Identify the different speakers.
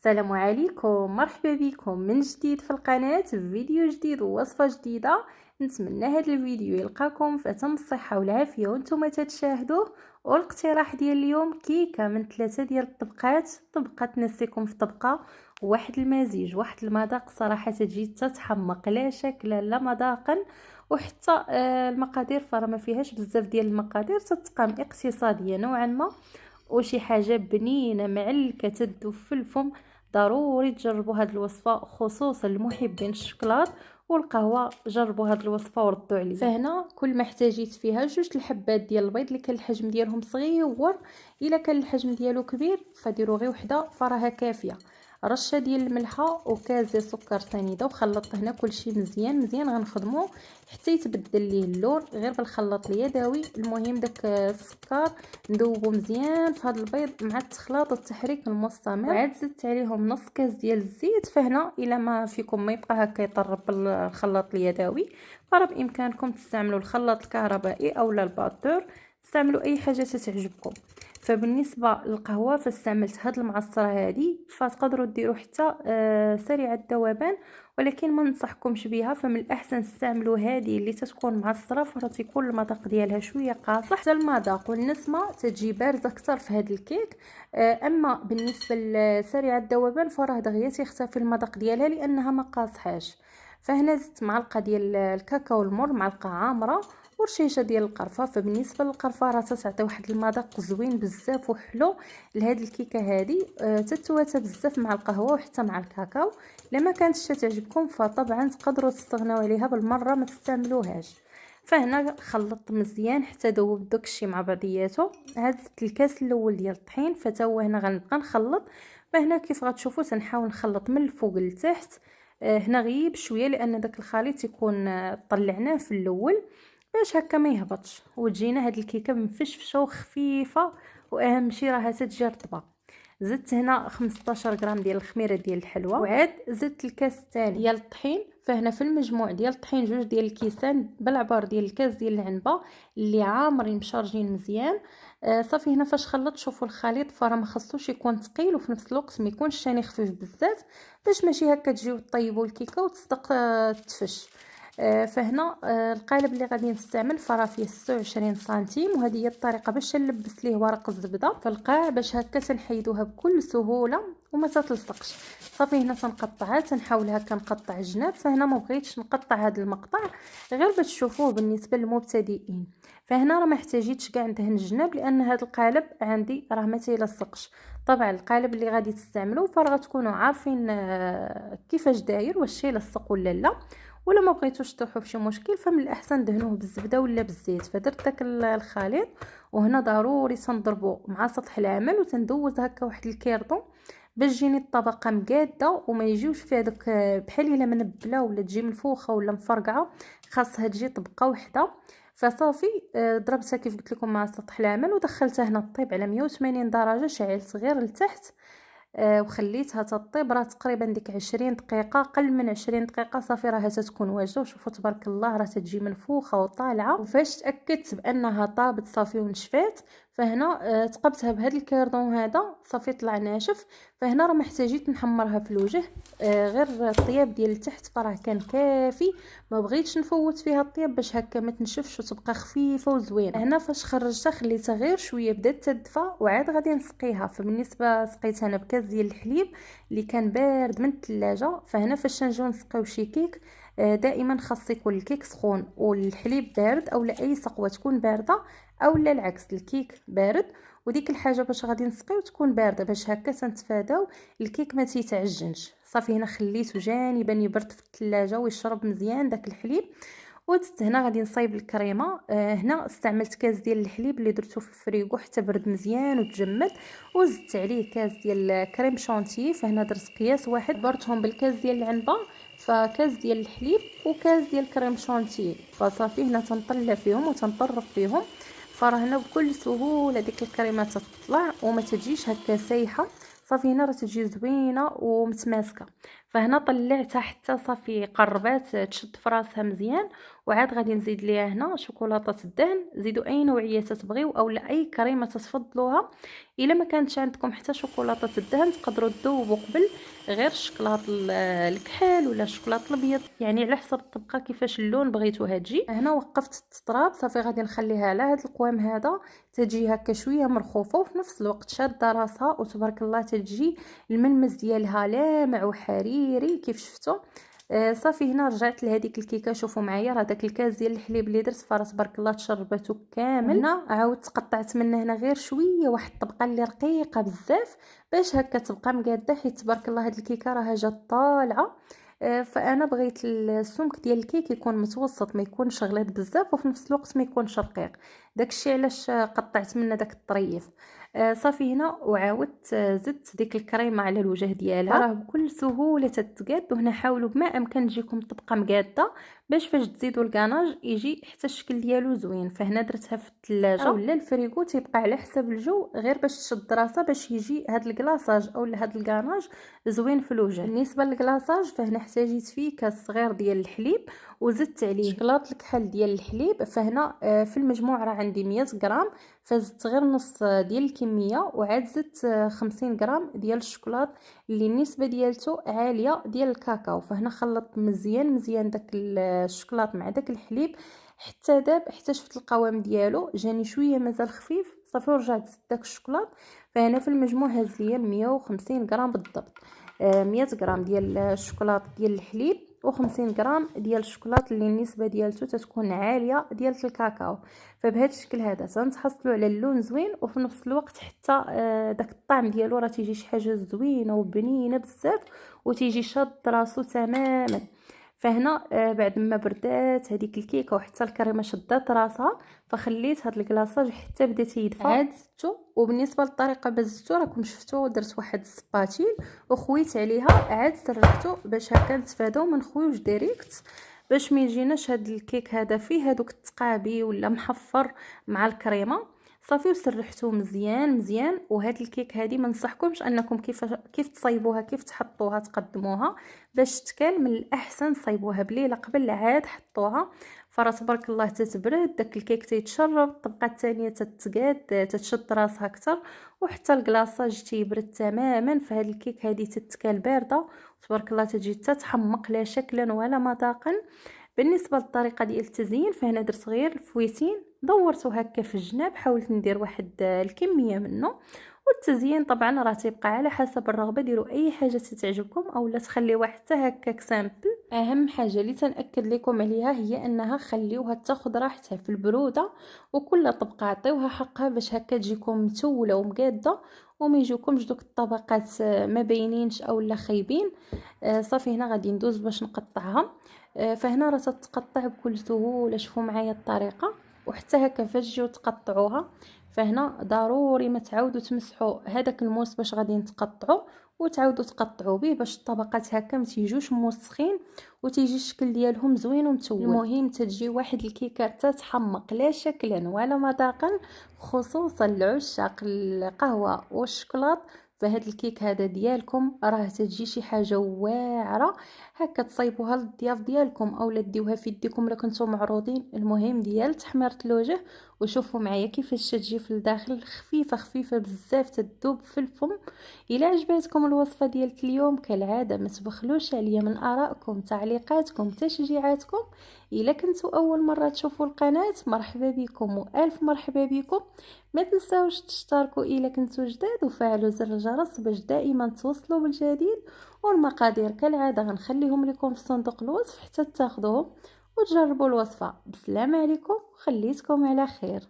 Speaker 1: السلام عليكم، مرحبا بكم من جديد في القناة في فيديو جديد ووصفة جديدة. نتمنى هذا الفيديو يلقاكم في اتم الصحة والعافية وانتم تتشاهدوه. والاقتراح ديال اليوم كيكة من 3 ديال الطبقات، طبقة تنسيكم في طبقة، واحد المزيج، واحد المذاق صراحة تجي تتحمق لا شكلا لا مذاقا. وحتى المقادير فرا ما فيهاش بزاف ديال المقادير، تتقام اقتصادية نوعا ما، وشي حاجه بنينه معلكه تذوب في الفم. ضروري تجربوا هذه الوصفه، خصوصا المحبين الشوكولات والقهوه. جربوا هذه الوصفه وردوا عليا. فهنا كل ما احتاجيت فيها 2 الحبات ديال البيض اللي كان الحجم ديالهم صغير. الا كان الحجم ديالو كبير فديروا غير وحده فراها كافيه. رشه ديال الملحه وكاس ديال سكر سنيده، وخلطت هنا كلشي مزيان مزيان. غنخدمو حتى يتبدل ليه اللون غير بالخلاط اليدوي. المهم داك السكر ندوبو مزيان في هذا البيض مع التخلاط والتحريك المستمر. وعاد زدت عليهم نص كاس ديال الزيت. فهنا الا ما فيكم ما يبقى هكا يطرب بالخلاط اليدوي، فراه بامكانكم تستعملوا الخلاط الكهربائي اولا الباتور، تستعملوا اي حاجه تتعجبكم. فبالنسبه للقهوه فاستعملت هاد المعصره هذه، فتقدروا ديروا حتى سريع الذوبان، ولكن ما ننصحكمش بها. فمن الاحسن تستعملوا هذه اللي تتكون معصره، فراه تيكون المذاق ديالها شويه قاصح، حتى المذاق والنسمه تجي بارزه اكثر في هذا الكيك. اما بالنسبه لسريع الذوبان فراه دغيا تيختفي المذاق ديالها لانها ما قاصحاش. فهنا زدت معلقه ديال الكاكاو المر، معلقه عامره، ورشيشه ديال القرفه. فبالنسبه للقرفه راه تعطي واحد المذاق زوين بزاف وحلو لهاد الكيكه هذه. تتواتى بزاف مع القهوه وحتى مع الكاكاو. لما كانتش تعجبكم فطبعا تقدروا تستغنوا عليها بالمره، ما تستعملوهاش. فهنا خلطت مزيان حتى ذوب داكشي مع بعضياته. هزت الكاس الاول ديال الطحين، فتا هو هنا غنبقى نخلط. فهنا كيف غتشوفوا تنحاول نخلط من الفوق لتحت. هنا غيب شويه لان داك الخليط يكون طلعناه في الاول باش هكا ما يهبطش، وتجينا هاد الكيكه مفشفشه وخفيفه، واهم شي راها تجي رطبه. زدت هنا 15 غرام ديال الخميره ديال الحلوى، وعاد زدت الكاس الثاني ديال الطحين. فهنا في المجموع ديال الطحين 2 ديال الكيسان بالعبار ديال الكاس ديال العنبه اللي عامرين مشارجين مزيان. صافي هنا فاش خلطت شوفوا الخليط فراه ما خصوش يكون ثقيل وفي نفس الوقت ما يكونش ثاني خفيف بزاف، باش ماشي هكا تجيو طيبوا الكيكه وتصدق تفش. فهنا القالب اللي غادي نستعمل فراه فيه 26 سنتيم، وهذه هي الطريقه باش نلبس ليه ورق الزبده في القاع باش هكا تنحيدوها بكل سهوله وما تتلصقش. صافي هنا تنقطعها، تنحاول هكا نقطع الجناب. فهنا ما بغيتش نقطع هذا المقطع غير باش تشوفوه بالنسبه للمبتدئين. فهنا راه ما احتاجيتش كاع ندهن الجناب لان هذا القالب عندي راه ما تيلصقش. طبعا القالب اللي غادي تستعملوه فراه تكونوا عارفين كيفاش داير، واش يلصق ولا لا. ولا ما بغيتوش تطيحوا في شي مشكل فمن الاحسن دهنوه بالزبده ولا بالزيت. فدرت داك الخليط، وهنا ضروري تنضربو مع سطح العمل وتندوز هكا واحد الكيرطون باش تجيني الطبقه مقاده وما يجيوش فيها داك بحال الا منبله ولا تجي منفوخه ولا مفرقعه. خاصها تجي طبقه واحده. فصافي ضربتها كيف قلت لكم مع سطح العمل ودخلتها هنا طيب على 180 درجه، شعلت غير لتحت. وخليتها تطيب راه تقريبا ديك 20 دقيقه، قل من 20 دقيقه صافي راها تتكون واجده. وشوفوا تبارك الله راه تجي منفوخه وطالعه. وفاش تاكدت بانها طابت صافي ونشفات، فهنا تقبتها بهذا الكاردون هذا صافي طلع ناشف. فهنا راه ما احتاجيت نحمرها في الوجه، غير الطياب ديال التحت فراه كان كافي. ما بغيتش نفوت فيها الطياب باش هكا ما تنشفش وتبقى خفيفه وزوينه. هنا فاش خرجتها خليتها غير شويه بدات تدفى، وعاد غادي نسقيها. فبالنسبه سقيتها انا بكاس ديال الحليب اللي كان بارد من الثلاجه. فهنا فاش نجيو نسقيو شي كيك دائما خاص يكون الكيك سخون والحليب بارد، اولا اي سقوه تكون بارده، اولا العكس الكيك بارد وديك الحاجه باش غادي نسقيو تكون بارده، باش هكا تنتفاداو الكيك ما تيتعجنش. صافي هنا خليته جانبا يبرد في الثلاجه ويشرب مزيان داك الحليب. ودزت هنا غادي نصايب الكريمه. هنا استعملت كاس ديال الحليب اللي درته في الفريغو حتى برد مزيان وتجمد، وزدت عليه كاس ديال كريم شونتي. فهنا درت قياس واحد، برتهم بالكاس ديال العنبه، فكاس ديال الحليب وكاس ديال كريم شونتي. فصافي هنا تنطلع فيهم وتنطرف فيهم. فراه هنا بكل سهوله ديك الكريمه تطلع وما تجيش هكا سايحه. صافي هنا راه تجي زوينه ومتماسكه. فهنا طلعتها حتى صافي قربات تشد في راسها مزيان. وعاد غادي نزيد ليها هنا شوكولاته الدهن. زيدوا اي نوعيه تتبغيو اولا اي كريمه تفضلوها. الا ما كانتش عندكم حتى شوكولاته الدهن تقدروا تذوبوا قبل غير الشكلاط الكحل ولا الشكلاط الابيض، يعني على حسب الطبقه كيفاش اللون بغيتوها تجي. هنا وقفت التطراب صافي، غادي نخليها على هذا القوام هذا تجي هكا شويه مرخوفه وفي نفس الوقت شاده راسها، وتبارك الله تجي الملمس ديالها لامع وحريري كيف شفتوا. صافي هنا رجعت لهذيك الكيكه. شوفوا معايا راه داك الكاس ديال الحليب اللي درت فرا تبارك الله تشربته كامل. هنا عاودت قطعت منه هنا غير شويه، واحد الطبقه اللي رقيقه بزاف باش هكا تبقى مقاده، حيت تبارك الله هاد الكيكه راها جات طالعه. فانا بغيت السمك ديال الكيك يكون متوسط، ما يكونش غليظ بزاف وفي نفس الوقت ما يكونش رقيق. داكشي علاش قطعت منه داك الطريف. صافي هنا وعاودت زدت ديك الكريمه على الوجه ديالها، راه بكل سهوله تتقاد. وهنا حاولوا بما امكن تجيكم الطبقه مقاده باش فاش تزيدوا الكاناج يجي حتى الشكل ديالو زوين. فهنا درتها في الثلاجه ولا الفريغو، تيبقى على حسب الجو غير باش تشد راسها باش يجي هاد الكلاصاج او هاد الكاناج زوين في الوجه. بالنسبه للكلاصاج فهنا احتاجيت فيه كاس صغير ديال الحليب وزدت عليه شكلاط الكحل ديال الحليب. فهنا في المجموع راه عندي 100 غرام، فزدت غير نص ديال الكميه، وعاد زدت 50 غرام ديال الشوكولاط اللي النسبه ديالته عاليه ديال الكاكاو. فهنا خلطت مزيان داك الشوكولاط مع داك الحليب حتى داب، حتى شفت القوام ديالو جاني شويه مازال خفيف. صافي ورجعت زدت داك الشوكولاط. فهنا في المجموع هز ليا 150 غرام بالضبط. 100 غرام ديال الشوكولاط ديال الحليب و50 غرام ديال الشوكولاط اللي النسبه ديالته تتكون عاليه ديال الكاكاو. فبهذا الشكل هذا تنحصلوا على اللون زوين وفي نفس الوقت حتى داك الطعم ديالو راه تيجي شي حاجه زوينه وبنينه بزاف وتيجي شاد راسو تماما. فهنا بعد ما بردات هذيك الكيكه وحتى الكريمه شدات راسها، فخليت هاد الكلاصاج حتى بدا تيدفى. عاد زدتو، وبالنسبه للطريقه باش زدتو راكم شفتوا درت واحد السباتيل وخويت عليها، عاد سرحتو باش هكا نتفاداو ما نخويوش ديريكت، باش ما يجيناش هاد الكيك هذا فيه هذوك التقابي ولا محفر مع الكريمه. صافي وسرحتوه مزيان. وهاد الكيك هذه ما ننصحكمش انكم كيف تصايبوها كيف تحطوها تقدموها باش تكال. من الاحسن صايبوها بليله قبل عاد حطوها، فرا تبارك الله تتبرد داك الكيك تيتشرب، الطبقه الثانيه تتقاد تتشد راسها اكثر، وحتى الكلاصاج تيبرد تماما. فهاد الكيك هذه تتكال بارده تبارك الله تجي تتحمق لا شكلا ولا مذاقا. بالنسبه للطريقه ديال التزيين فهنا درت غير الفويتين دورته هكا في الجناب، حاولت ندير واحد الكميه منه. والتزيين طبعا راه تيبقى على حسب الرغبه، ديروا اي حاجه تتعجبكم اولا تخليوها حتى هكاك سامبل. اهم حاجه اللي تنأكد لكم عليها هي انها خليوها تاخذ راحتها في البروده، وكل طبقه عطيوها حقها باش هكا تجيكم متوله ومقاده وما يجوكمش دوك الطبقات ما باينينش اولا خايبين. صافي هنا غادي ندوز باش نقطعها. فهنا راه تتقطع بكل سهوله. شوفوا معايا الطريقه، وحتى هكا فاش تجيو تقطعوها فهنا ضروري ما تعاودوا تمسحوا هذاك الموس باش غادي نتقطعوا وتعاودوا تقطعوا به باش الطبقات هكا ما تيجوش موسخين وتيجي الشكل ديالهم زوين ومتول. المهم تجي واحد الكيكه تتحمق لا شكلا ولا مذاقا، خصوصا لعشاق القهوه والشوكولاط. فهاد الكيك هذا ديالكم راه تجي شي حاجه واعره هكا تصايبوها للضياف ديالكم اولا ديوها في يديكم الا كنتو معروضين. المهم ديال تحميره الوجه. وشوفوا معايا كيفاش تجي في الداخل خفيفه بزاف تذوب في الفم. الى عجبتكم الوصفه ديال اليوم كالعاده ما تبخلوش عليا من ارائكم تعليقاتكم تشجيعاتكم. الى كنتوا اول مره تشوفوا القناه مرحبا بكم والف مرحبا بكم. ما تنساوش تشتركوا الى كنتوا جداد وفعلوا زر الجرس باش دائما توصلوا بالجديد. والمقادير كالعاده غنخليهم لكم في صندوق الوصف حتى تاخذوهم وتجربوا الوصفه. بسلام عليكم، خليتكم على خير.